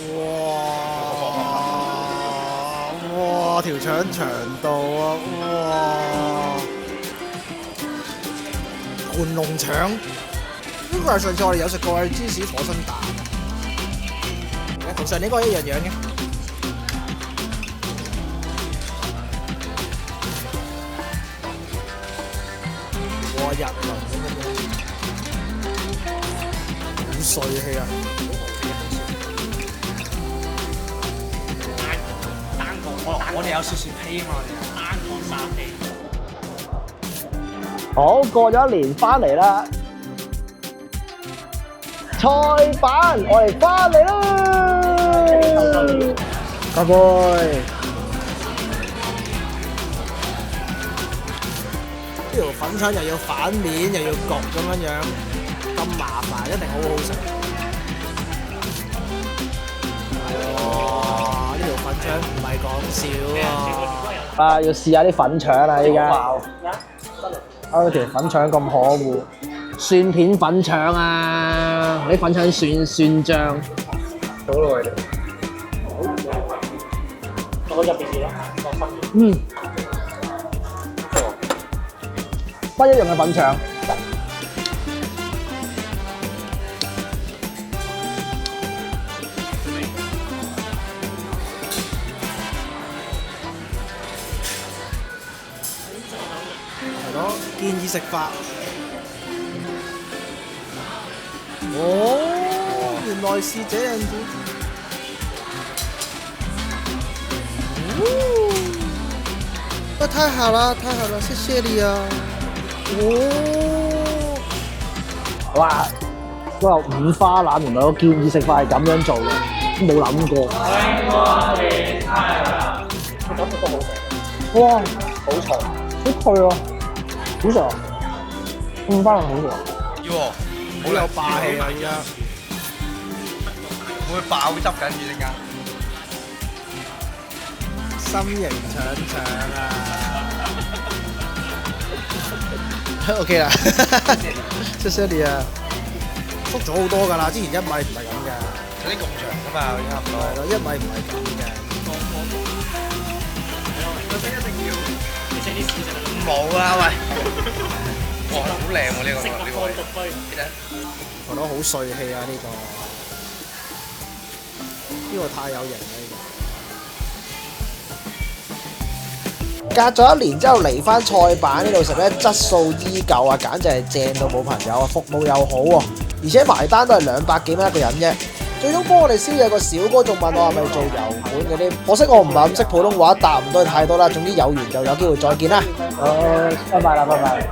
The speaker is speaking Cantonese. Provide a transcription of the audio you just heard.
哇！條腸長到啊！哇！盤龍腸，呢個係上次我哋有食過嘅芝士火身蛋，同上年嗰個一樣樣嘅。哇！日輪咁樣，好帥氣啊！我哋有少少批嘛，單講殺氣。好，過咗一年翻嚟啦，菜版我哋翻嚟啦，拜拜。呢條粉腸又要反面又要焗咁樣樣，咁麻煩，一定好好食。哇！呢條粉腸唔係講笑啊！要試下啲粉腸啊！依家啊條粉腸咁可惡，蒜片粉腸啊！啲粉腸蒜醬，好耐啦。我入邊嘢咧，落分。不一樣嘅粉腸。係咯，建議食法。哦，原來是這樣子。哦，太好了，太好了，謝謝你啊！哦，哇！嗰個五花腩原來我建議食法係咁樣做嘅，冇諗過。哇！好長，好脆啊！好食啊！五花腩好食啊！好有霸氣啊！依家會爆汁緊住陣間。心形腸腸啊！OK 啦，謝謝你啊！縮咗好多㗎啦，之前1米唔係咁嘅。有啲咁長㗎嘛，差唔多。係咯，1米唔係咁嘅。冇啊喂！哇，好靚喎呢個位。覺得好帥氣啊！呢個太有型啦！隔咗一年之後嚟翻菜版呢度食咧，質素依舊啊，簡直係正到冇朋友啊！服務又好喎，而且埋單都係200幾蚊一個人啫。最終幫我哋宵夜個小哥仲問我係咪做油盤嗰啲，可惜我唔係咁識普通話，答唔到太多啦。總之有緣就有機會再見啦。拜拜啦，拜拜。